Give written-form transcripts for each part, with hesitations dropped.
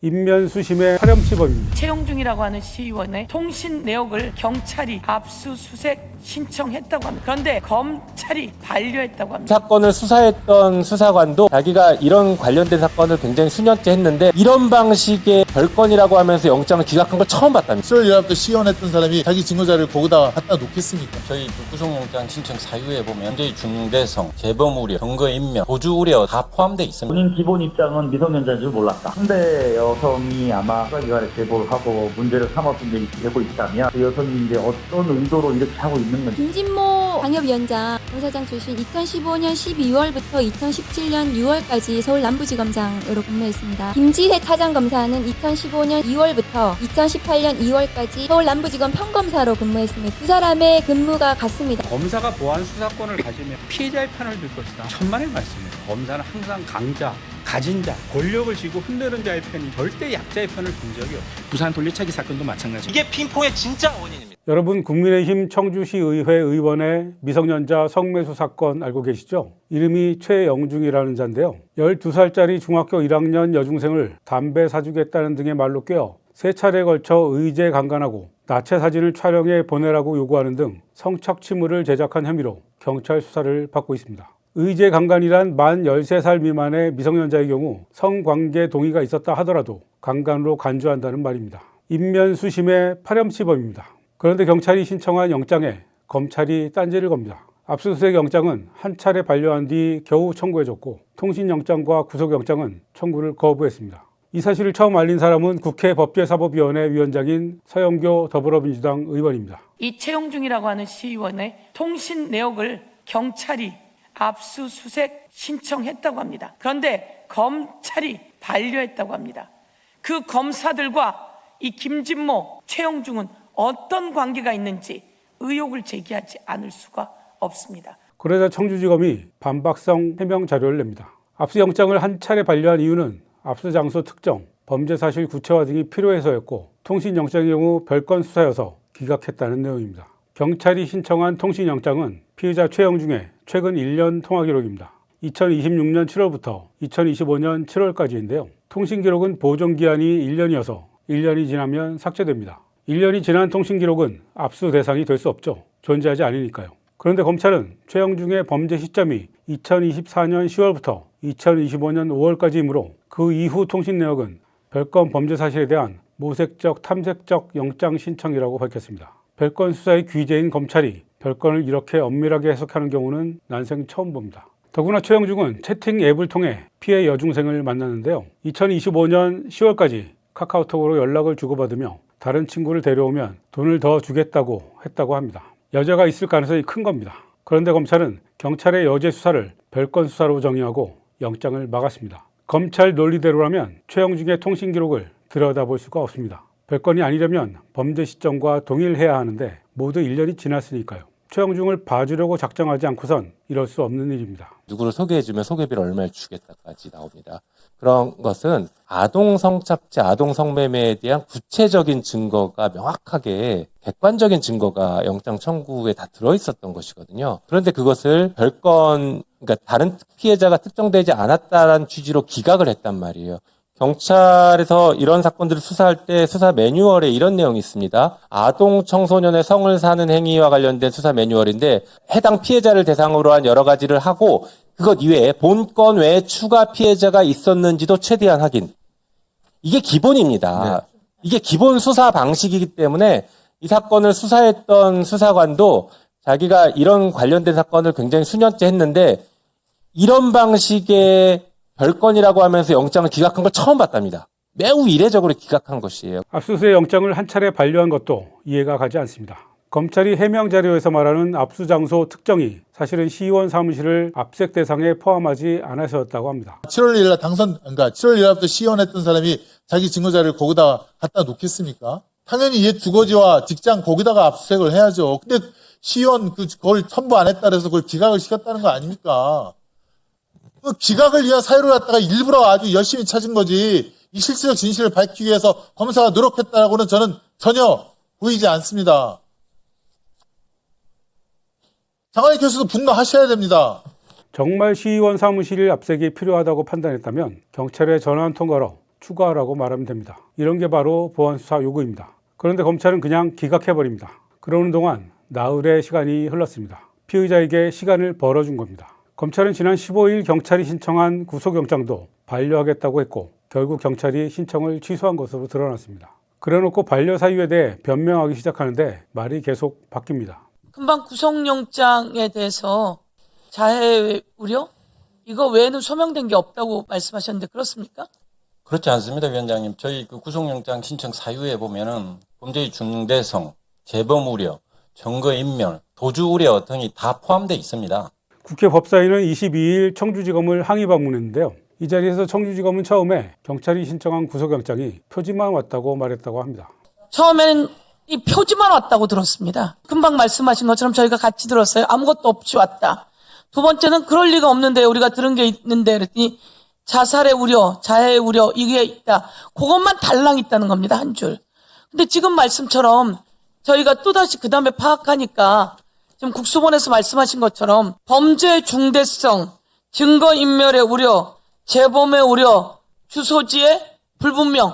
인면수심의 파렴치범입니다. 최영중이라고 하는 시의원의 통신 내역을 경찰이 압수수색 신청했다고 합니다. 그런데 검찰이 반려했다고 합니다. 사건을 수사했던 수사관도 자기가 이런 관련된 사건을 굉장히 수년째 했는데 이런 방식의 별건이라고 하면서 영장을 기각한 걸 처음 봤답니다. 7월 1일부터 시연했던 사람이 자기 증거자료를 거기다가 갖다 놓겠습니까? 저희 불구속영장 신청 사유에 보면 현재의 중대성, 재범 우려, 증거인멸, 보주 우려 다 포함되어 있습니다. 본인 기본 입장은 미성년자인 줄 몰랐다. 상대 여성이 아마 수사기관에 제보를 하고 문제를 삼았던 일이 되고 있다면 그 여성이 이제 어떤 의도로 이렇게 하고 있는 건지. 김진모 방협위원장 공사장 출신 2015년 12월부터 2017년 6월까지 서울 남부지검장으로 근무했습니다. 김지혜 차장검사는 2015년 2월부터 2018년 2월까지 서울 남부지검 평검사로 근무했습니다. 두 사람의 근무가 같습니다. 검사가 보안 수사권을 가지면 피해자의 편을 들 것이다. 천만의 말씀이에요. 검사는 항상 강자, 가진 자, 권력을 쥐고 흔드는 자의 편이 절대 약자의 편을 든 적이 없어요. 부산 돌려차기 사건도 마찬가지입니다. 이게 핀퐁의 진짜 원인입니다. 여러분, 국민의힘 청주시의회 의원의 미성년자 성매수 사건 알고 계시죠? 이름이 최영중이라는 자인데요. 12살짜리 중학교 1학년 여중생을 담배 사주겠다는 등의 말로 꿰어 3차례에 걸쳐 의제 강간하고 나체 사진을 촬영해 보내라고 요구하는 등 성착취물을 제작한 혐의로 경찰 수사를 받고 있습니다. 의제 강간이란 만 13살 미만의 미성년자의 경우 성관계 동의가 있었다 하더라도 강간으로 간주한다는 말입니다. 인면수심의 파렴치범입니다. 그런데 경찰이 신청한 영장에 검찰이 딴지를 겁니다. 압수수색 영장은 한 차례 반려한 뒤 겨우 청구해졌고 통신영장과 구속영장은 청구를 거부했습니다. 이 사실을 처음 알린 사람은 국회 법제사법위원회 위원장인 서영교 더불어민주당 의원입니다. 이 최영중이라고 하는 시의원의 통신 내역을 경찰이 압수수색 신청했다고 합니다. 그런데 검찰이 반려했다고 합니다. 그 검사들과 이 김진모, 최영중은 어떤 관계가 있는지 의혹을 제기하지 않을 수가 없습니다. 그러자 청주지검이 반박성 해명 자료를 냅니다. 압수영장을 한 차례 반려한 이유는 압수장소 특정, 범죄 사실 구체화 등이 필요해서였고 통신영장의 경우 별건 수사여서 기각했다는 내용입니다. 경찰이 신청한 통신영장은 피의자 최영중의 최근 1년 통화 기록입니다. 2026년 7월부터 2025년 7월까지인데요. 통신기록은 보존기한이 1년이어서 1년이 지나면 삭제됩니다. 1년이 지난 통신기록은 압수 대상이 될 수 없죠. 존재하지 않으니까요. 그런데 검찰은 최영중의 범죄 시점이 2024년 10월부터 2025년 5월까지이므로 그 이후 통신 내역은 별건 범죄 사실에 대한 모색적 탐색적 영장 신청이라고 밝혔습니다. 별건 수사의 귀재인 검찰이 별건을 이렇게 엄밀하게 해석하는 경우는 난생 처음 봅니다. 더구나 최영중은 채팅 앱을 통해 피해 여중생을 만났는데요. 2025년 10월까지 카카오톡으로 연락을 주고받으며 다른 친구를 데려오면 돈을 더 주겠다고 했다고 합니다. 여자가 있을 가능성이 큰 겁니다. 그런데 검찰은 경찰의 여죄 수사를 별건 수사로 정의하고 영장을 막았습니다. 검찰 논리대로라면 최영중의 통신 기록을 들여다볼 수가 없습니다. 별건이 아니려면 범죄 시점과 동일해야 하는데 모두 1년이 지났으니까요. 최영중을 봐주려고 작정하지 않고선 이럴 수 없는 일입니다. 누구를 소개해주면 소개비를 얼마를 주겠다까지 나옵니다. 그런 것은 아동 성착취, 아동 성매매에 대한 구체적인 증거가 명확하게 객관적인 증거가 영장 청구에 다 들어있었던 것이거든요. 그런데 그것을 별건, 그러니까 다른 피해자가 특정되지 않았다는 취지로 기각을 했단 말이에요. 경찰에서 이런 사건들을 수사할 때 수사 매뉴얼에 이런 내용이 있습니다. 아동 청소년의 성을 사는 행위와 관련된 수사 매뉴얼인데 해당 피해자를 대상으로 한 여러 가지를 하고 그것 이외에 본건 외에 추가 피해자가 있었는지도 최대한 확인. 이게 기본입니다. 네. 이게 기본 수사 방식이기 때문에 이 사건을 수사했던 수사관도 자기가 이런 관련된 사건을 굉장히 수년째 했는데 이런 방식의 별건이라고 하면서 영장을 기각한 걸 처음 봤답니다. 매우 이례적으로 기각한 것이에요. 압수수색 영장을 한 차례 반려한 것도 이해가 가지 않습니다. 검찰이 해명 자료에서 말하는 압수 장소 특정이 사실은 시의원 사무실을 압색 대상에 포함하지 않아서였다고 합니다. 7월 1일 그러니까 7월 1일부터 시연했던 사람이 자기 증거자료를 거기다가 갖다 놓겠습니까? 당연히 얘 주거지와 직장 거기다가 압수수색을 해야죠. 근데 시의원 그걸 첨부 안 했다 그래서 그걸 기각을 시켰다는 거 아닙니까? 그 기각을 위한 사유를 갖다가 일부러 아주 열심히 찾은 거지 이 실체적 진실을 밝히기 위해서 검사가 노력했다고는 저는 전혀 보이지 않습니다. 장관희 교수도 분노하셔야 됩니다. 정말 시의원 사무실 압색이 필요하다고 판단했다면 경찰에 전화 한 통 걸어 추가하라고 말하면 됩니다. 이런 게 바로 보안수사 요구입니다. 그런데 검찰은 그냥 기각해버립니다. 그러는 동안 나흘의 시간이 흘렀습니다. 피의자에게 시간을 벌어준 겁니다. 검찰은 지난 15일 경찰이 신청한 구속영장도 반려하겠다고 했고 결국 경찰이 신청을 취소한 것으로 드러났습니다. 그래놓고 반려 사유에 대해 변명하기 시작하는데 말이 계속 바뀝니다. 금방 구속영장에 대해서 자해 우려? 이거 외에는 소명된 게 없다고 말씀하셨는데 그렇습니까? 그렇지 않습니다, 위원장님. 저희 그 구속영장 신청 사유에 보면은 범죄의 중대성, 재범 우려, 증거인멸, 도주 우려 등이 다 포함되어 있습니다. 국회 법사위는 22일 청주지검을 항의 방문했는데요. 이 자리에서 청주지검은 처음에 경찰이 신청한 구속영장이 표지만 왔다고 말했다고 합니다. 처음에는 이 표지만 왔다고 들었습니다. 금방 말씀하신 것처럼 저희가 같이 들었어요. 아무것도 없이 왔다. 두 번째는 그럴 리가 없는데 우리가 들은 게 있는데 그랬더니 자살의 우려, 자해의 우려 이게 있다. 그것만 달랑 있다는 겁니다. 한 줄. 근데 지금 말씀처럼 저희가 또다시 그 다음에 파악하니까 지금 국수본에서 말씀하신 것처럼 범죄의 중대성, 증거인멸의 우려, 재범의 우려, 주소지의 불분명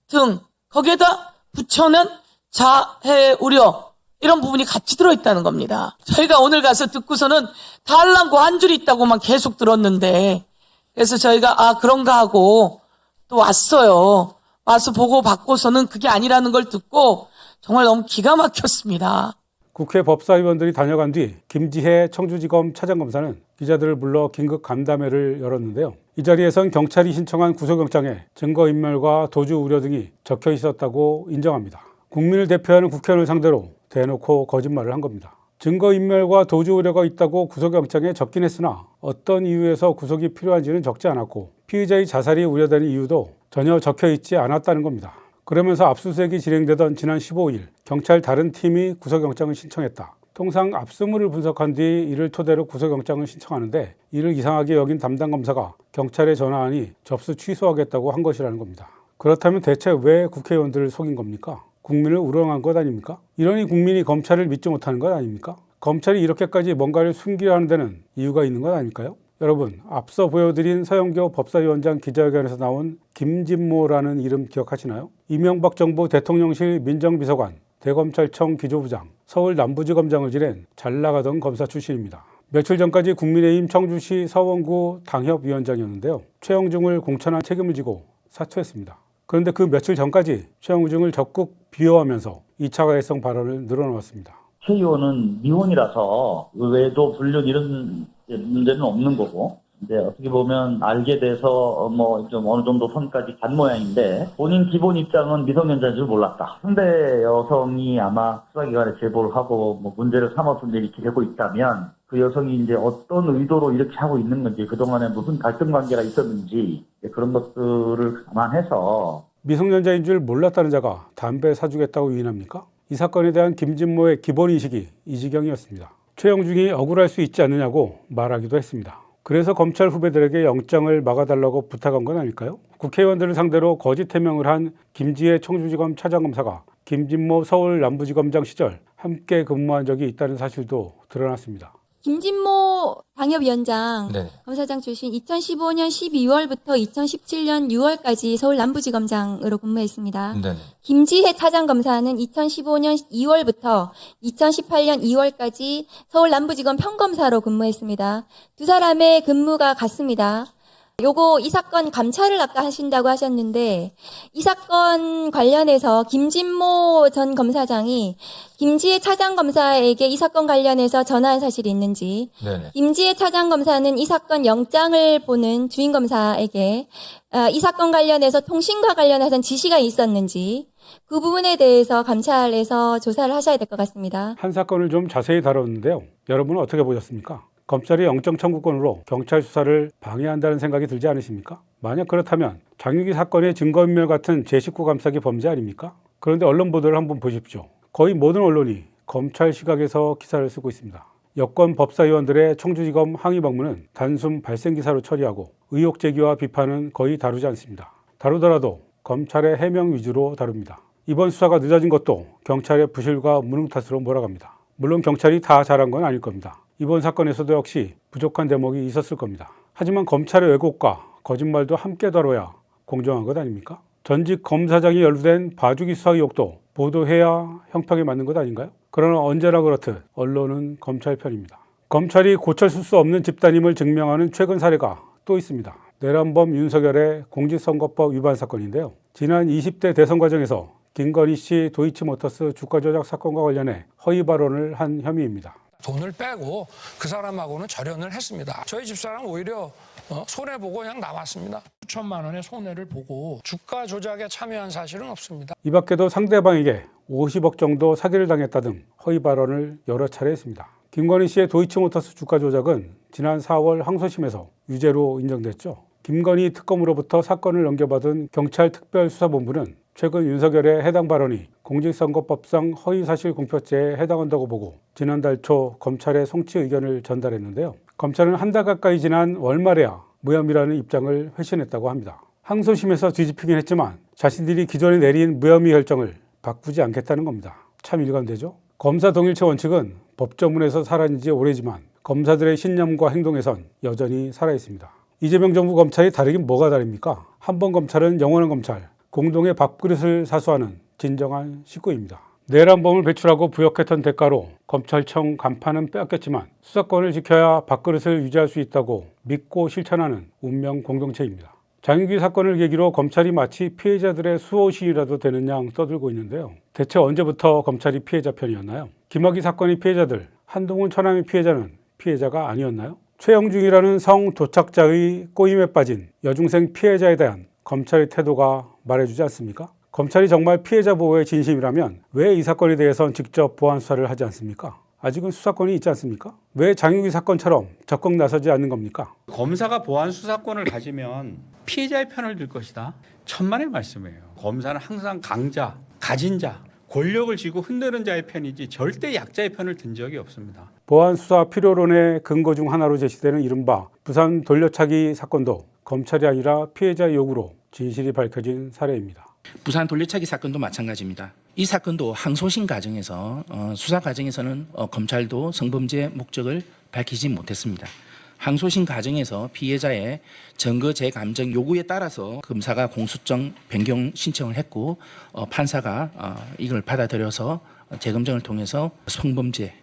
등 거기에다 붙여는 자해의 우려 이런 부분이 같이 들어있다는 겁니다. 저희가 오늘 가서 듣고서는 달랑고 한 줄이 있다고만 계속 들었는데 그래서 저희가 그런가 하고 또 왔어요. 와서 보고 받고서는 그게 아니라는 걸 듣고 정말 너무 기가 막혔습니다. 국회 법사위원들이 다녀간 뒤 김지혜 청주지검 차장검사는 기자들을 불러 긴급 간담회를 열었는데요. 이 자리에선 경찰이 신청한 구속영장에 증거인멸과 도주 우려 등이 적혀 있었다고 인정합니다. 국민을 대표하는 국회의원을 상대로 대놓고 거짓말을 한 겁니다. 증거인멸과 도주 우려가 있다고 구속영장에 적긴 했으나 어떤 이유에서 구속이 필요한지는 적지 않았고 피의자의 자살이 우려되는 이유도 전혀 적혀 있지 않았다는 겁니다. 그러면서 압수수색이 진행되던 지난 15일 경찰 다른 팀이 구속영장을 신청했다. 통상 압수물을 분석한 뒤 이를 토대로 구속영장을 신청하는데 이를 이상하게 여긴 담당 검사가 경찰에 전화하니 접수 취소하겠다고 한 것이라는 겁니다. 그렇다면 대체 왜 국회의원들을 속인 겁니까? 국민을 우롱한 것 아닙니까? 이러니 국민이 검찰을 믿지 못하는 것 아닙니까? 검찰이 이렇게까지 뭔가를 숨기려 하는 데는 이유가 있는 것 아닐까요? 여러분, 앞서 보여드린 서영교 법사위원장 기자회견에서 나온 김진모라는 이름 기억하시나요? 이명박 정부 대통령실 민정비서관, 대검찰청 기조부장, 서울 남부지검장을 지낸 잘 나가던 검사 출신입니다. 며칠 전까지 국민의힘 청주시 서원구 당협위원장이었는데요. 최영중을 공천한 책임을 지고 사퇴했습니다. 그런데 그 며칠 전까지 최영중을 적극 비호하면서 2차 가해성 발언을 늘어놓았습니다. 최 의원은 미혼이라서 의외도 불륜 이런 문제는 없는 거고, 이제 어떻게 보면 알게 돼서 뭐 좀 어느 정도 선까지 간 모양인데 본인 기본 입장은 미성년자인 줄 몰랐다. 상대 여성이 아마 수사기관에 제보를 하고 뭐 문제를 삼아서 이렇게 되고 있다면 그 여성이 이제 어떤 의도로 이렇게 하고 있는 건지 그동안에 무슨 갈등 관계가 있었는지 그런 것들을 감안해서 미성년자인 줄 몰랐다는 자가 담배 사주겠다고 유인합니까? 이 사건에 대한 김진모의 기본인식이 이 지경이었습니다. 최영중이 억울할 수 있지 않느냐고 말하기도 했습니다. 그래서 검찰 후배들에게 영장을 막아달라고 부탁한 건 아닐까요? 국회의원들을 상대로 거짓 해명을 한 김지혜 청주지검 차장검사가 김진모 서울 남부지검장 시절 함께 근무한 적이 있다는 사실도 드러났습니다. 김진모 당협위원장 네. 검사장 출신 2015년 12월부터 2017년 6월까지 서울 남부지검장으로 근무했습니다. 네. 김지혜 차장검사는 2015년 2월부터 2018년 2월까지 서울 남부지검 평검사로 근무했습니다. 두 사람의 근무가 같습니다. 이 사건 감찰을 아까 하신다고 하셨는데 이 사건 관련해서 김진모 전 검사장이 김지혜 차장검사에게 이 사건 관련해서 전화한 사실이 있는지, 네네. 김지혜 차장검사는 이 사건 영장을 보는 주인검사에게 이 사건 관련해서 통신과 관련해서는 지시가 있었는지 그 부분에 대해서 감찰에서 조사를 하셔야 될 것 같습니다. 한 사건을 좀 자세히 다뤘는데요. 여러분은 어떻게 보셨습니까? 검찰이 영장 청구권으로 경찰 수사를 방해한다는 생각이 들지 않으십니까? 만약 그렇다면 장유기 사건의 증거인멸 같은 제19 감싸기 범죄 아닙니까? 그런데 언론 보도를 한번 보십시오. 거의 모든 언론이 검찰 시각에서 기사를 쓰고 있습니다. 여권 법사위원들의 청주지검 항의 방문은 단순 발생 기사로 처리하고 의혹 제기와 비판은 거의 다루지 않습니다. 다루더라도 검찰의 해명 위주로 다룹니다. 이번 수사가 늦어진 것도 경찰의 부실과 무능 탓으로 몰아갑니다. 물론 경찰이 다 잘한 건 아닐 겁니다. 이번 사건에서도 역시 부족한 대목이 있었을 겁니다. 하지만 검찰의 왜곡과 거짓말도 함께 다뤄야 공정한 것 아닙니까? 전직 검사장이 연루된 봐주기 수사 의혹도 보도해야 형평에 맞는 것 아닌가요? 그러나 언제나 그렇듯 언론은 검찰 편입니다. 검찰이 고쳐줄 수 없는 집단임을 증명하는 최근 사례가 또 있습니다. 내란범 윤석열의 공직선거법 위반 사건인데요. 지난 20대 대선 과정에서 김건희 씨 도이치모터스 주가 조작 사건과 관련해 허위 발언을 한 혐의입니다. 돈을 빼고 그 사람하고는 절연을 했습니다. 저희 집사람 오히려 손해보고 그냥 나왔습니다. 수천만 원의 손해를 보고 주가 조작에 참여한 사실은 없습니다. 이 밖에도 상대방에게 50억 정도 사기를 당했다 등 허위 발언을 여러 차례 했습니다. 김건희 씨의 도이치모터스 주가 조작은 지난 4월 항소심에서 유죄로 인정됐죠. 김건희 특검으로부터 사건을 넘겨받은 경찰특별수사본부는 최근 윤석열의 해당 발언이 공직선거법상 허위사실 공표죄에 해당한다고 보고 지난달 초 검찰에 송치 의견을 전달했는데요. 검찰은 한 달 가까이 지난 월말에야 무혐의라는 입장을 회신했다고 합니다. 항소심에서 뒤집히긴 했지만 자신들이 기존에 내린 무혐의 결정을 바꾸지 않겠다는 겁니다. 참 일관되죠? 검사 동일체 원칙은 법조문에서 사라진 지 오래지만 검사들의 신념과 행동에선 여전히 살아있습니다. 이재명 정부 검찰이 다르긴 뭐가 다릅니까? 한 번 검찰은 영원한 검찰, 공동의 밥그릇을 사수하는 진정한 식구입니다. 내란범을 배출하고 부역했던 대가로 검찰청 간판은 빼앗겼지만 수사권을 지켜야 밥그릇을 유지할 수 있다고 믿고 실천하는 운명 공동체입니다. 장윤기 사건을 계기로 검찰이 마치 피해자들의 수호신이라도 되는 양 떠들고 있는데요. 대체 언제부터 검찰이 피해자 편이었나요? 김학의 사건의 피해자들, 한동훈 처남의 피해자는 피해자가 아니었나요? 최영중이라는 성도착자의 꼬임에 빠진 여중생 피해자에 대한 검찰의 태도가 말해주지 않습니까? 검찰이 정말 피해자 보호에 진심이라면 왜 이 사건에 대해선 직접 보안 수사를 하지 않습니까? 아직은 수사권이 있지 않습니까? 왜 장윤기 사건처럼 적극 나서지 않는 겁니까? 검사가 보안 수사권을 가지면 피해자의 편을 들 것이다. 천만의 말씀이에요. 검사는 항상 강자, 가진 자, 권력을 쥐고 흔드는 자의 편이지 절대 약자의 편을 든 적이 없습니다. 보안 수사 필요론의 근거 중 하나로 제시되는 이른바 부산 돌려차기 사건도 검찰이 아니라 피해자의 요구로 진실이 밝혀진 사례입니다. 부산 돌려차기 사건도 마찬가지입니다. 이 사건도 항소심 과정에서 수사 과정에서는 검찰도 성범죄 목적을 밝히지 못했습니다. 항소심 과정에서 피해자의 증거 재감정 요구에 따라서 검사가 공소장 변경 신청을 했고 판사가 이걸 받아들여서 재검증을 통해서 성범죄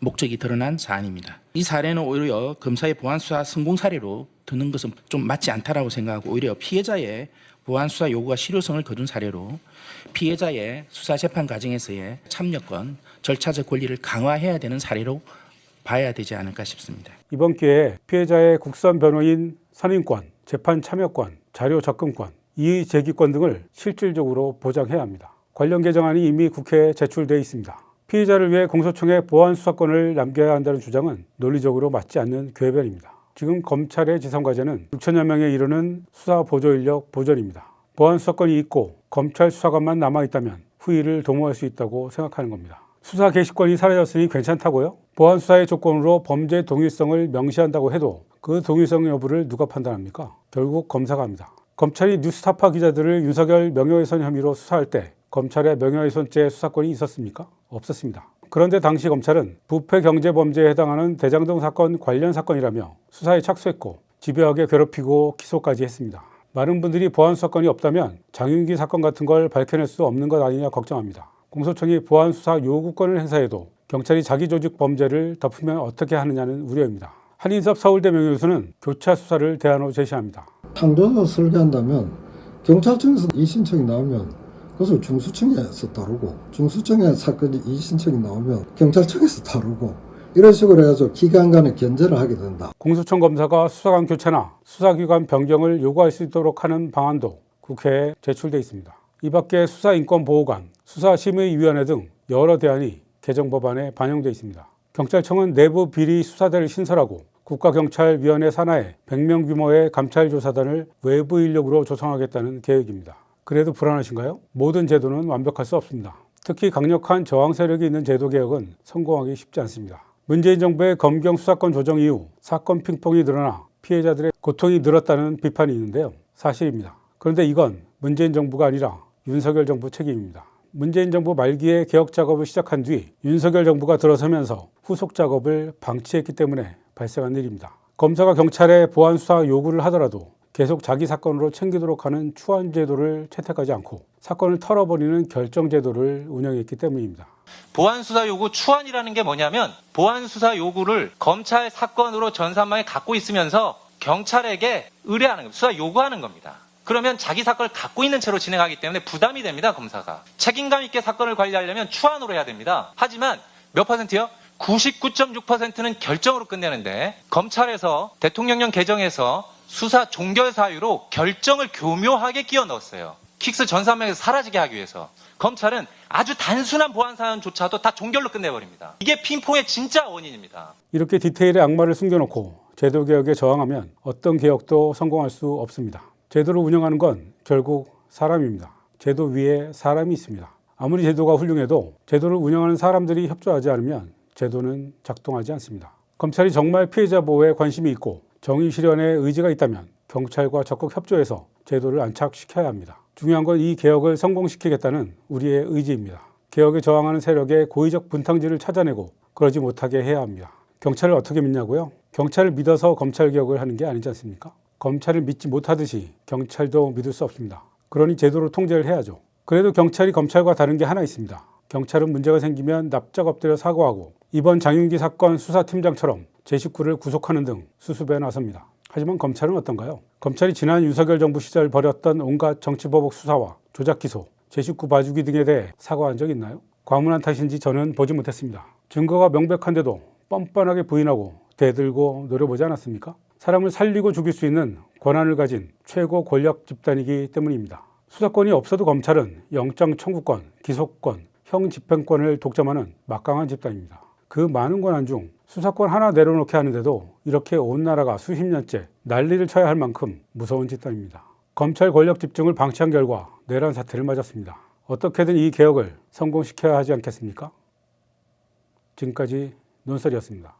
목적이 드러난 사안입니다. 이 사례는 오히려 검사의 보안 수사 성공 사례로 드는 것은 좀 맞지 않다라고 생각하고 오히려 피해자의 보안 수사 요구가 실효성을 거둔 사례로 피해자의 수사 재판 과정에서의 참여권, 절차적 권리를 강화해야 되는 사례로 봐야 되지 않을까 싶습니다. 이번 기회에 피해자의 국선 변호인 선임권, 재판 참여권, 자료 접근권, 이의 제기권 등을 실질적으로 보장해야 합니다. 관련 개정안이 이미 국회에 제출돼 있습니다. 피해자를 위해 공소청에 보안 수사권을 남겨야 한다는 주장은 논리적으로 맞지 않는 궤변입니다. 지금 검찰의 지상과제는 6천여 명에 이르는 수사 보조 인력 보전입니다. 보안 수사권이 있고 검찰 수사관만 남아있다면 후위를 도모할 수 있다고 생각하는 겁니다. 수사 개시권이 사라졌으니 괜찮다고요? 보안 수사의 조건으로 범죄 동일성을 명시한다고 해도 그 동일성 여부를 누가 판단합니까? 결국 검사가 합니다. 검찰이 뉴스타파 기자들을 윤석열 명예훼손 혐의로 수사할 때 검찰의 명예훼손죄 수사권이 있었습니까? 없었습니다. 그런데 당시 검찰은 부패 경제범죄에 해당하는 대장동 사건 관련 사건이라며 수사에 착수했고 집요하게 괴롭히고 기소까지 했습니다. 많은 분들이 보안 수사권이 없다면 장윤기 사건 같은 걸 밝혀낼 수 없는 것 아니냐 걱정합니다. 공소청이 보안 수사 요구권을 행사해도 경찰이 자기 조직 범죄를 덮으면 어떻게 하느냐는 우려입니다. 한인섭 서울대 명예교수는 교차 수사를 대안으로 제시합니다. 창조적으로 설계한다면 경찰청에서 이의신청이 나오면 그것을 중수청에서 다루고 중수청에 사건이 이의신청이 나오면 경찰청에서 다루고 이런 식으로 해서 기관 간의 견제를 하게 된다. 공소청 검사가 수사관 교체나 수사기관 변경을 요구할 수 있도록 하는 방안도 국회에 제출돼 있습니다. 이 밖에 수사인권보호관, 수사심의위원회 등 여러 대안이 개정 법안에 반영돼 있습니다. 경찰청은 내부 비리 수사대를 신설하고 국가경찰위원회 산하에 100명 규모의 감찰조사단을 외부 인력으로 조성하겠다는 계획입니다. 그래도 불안하신가요? 모든 제도는 완벽할 수 없습니다. 특히 강력한 저항 세력이 있는 제도 개혁은 성공하기 쉽지 않습니다. 문재인 정부의 검경 수사권 조정 이후 사건 핑퐁이 늘어나 피해자들의 고통이 늘었다는 비판이 있는데요. 사실입니다. 그런데 이건 문재인 정부가 아니라 윤석열 정부 책임입니다. 문재인 정부 말기에 개혁 작업을 시작한 뒤 윤석열 정부가 들어서면서 후속 작업을 방치했기 때문에 발생한 일입니다. 검사가 경찰에 보안 수사 요구를 하더라도 계속 자기 사건으로 챙기도록 하는 추한 제도를 채택하지 않고 사건을 털어버리는 결정 제도를 운영했기 때문입니다. 보안수사 요구 추안이라는 게 뭐냐면 보안수사 요구를 검찰 사건으로 전산망에 갖고 있으면서 경찰에게 의뢰하는 겁니다. 수사 요구하는 겁니다. 그러면 자기 사건을 갖고 있는 채로 진행하기 때문에 부담이 됩니다. 검사가. 책임감 있게 사건을 관리하려면 추안으로 해야 됩니다. 하지만 몇 퍼센트요? 99.6%는 결정으로 끝내는데 검찰에서 대통령령 개정에서 수사 종결 사유로 결정을 교묘하게 끼워 넣었어요. 킥스 전산망에서 사라지게 하기 위해서. 검찰은 아주 단순한 보안 사연조차도 다 종결로 끝내버립니다. 이게 핑퐁의 진짜 원인입니다. 이렇게 디테일의 악마를 숨겨놓고 제도 개혁에 저항하면 어떤 개혁도 성공할 수 없습니다. 제도를 운영하는 건 결국 사람입니다. 제도 위에 사람이 있습니다. 아무리 제도가 훌륭해도 제도를 운영하는 사람들이 협조하지 않으면 제도는 작동하지 않습니다. 검찰이 정말 피해자 보호에 관심이 있고 정의 실현에 의지가 있다면 경찰과 적극 협조해서 제도를 안착시켜야 합니다. 중요한 건 이 개혁을 성공시키겠다는 우리의 의지입니다. 개혁에 저항하는 세력의 고의적 분탕질을 찾아내고 그러지 못하게 해야 합니다. 경찰을 어떻게 믿냐고요? 경찰을 믿어서 검찰 개혁을 하는 게 아니지 않습니까? 검찰을 믿지 못하듯이 경찰도 믿을 수 없습니다. 그러니 제도로 통제를 해야죠. 그래도 경찰이 검찰과 다른 게 하나 있습니다. 경찰은 문제가 생기면 납작 엎드려 사과하고 이번 장윤기 사건 수사팀장처럼 제 식구를 구속하는 등 수습에 나섭니다. 하지만 검찰은 어떤가요? 검찰이 지난 윤석열 정부 시절 벌였던 온갖 정치보복 수사와 조작 기소, 제 식구 봐주기 등에 대해 사과한 적 있나요? 과문한 탓인지 저는 보지 못했습니다. 증거가 명백한데도 뻔뻔하게 부인하고 대들고 노려보지 않았습니까? 사람을 살리고 죽일 수 있는 권한을 가진 최고 권력 집단이기 때문입니다. 수사권이 없어도 검찰은 영장 청구권, 기소권, 형 집행권을 독점하는 막강한 집단입니다. 그 많은 권한 중 수사권 하나 내려놓게 하는데도 이렇게 온 나라가 수십 년째 난리를 쳐야 할 만큼 무서운 집단입니다. 검찰 권력 집중을 방치한 결과 내란 사태를 맞았습니다. 어떻게든 이 개혁을 성공시켜야 하지 않겠습니까? 지금까지 논설이었습니다.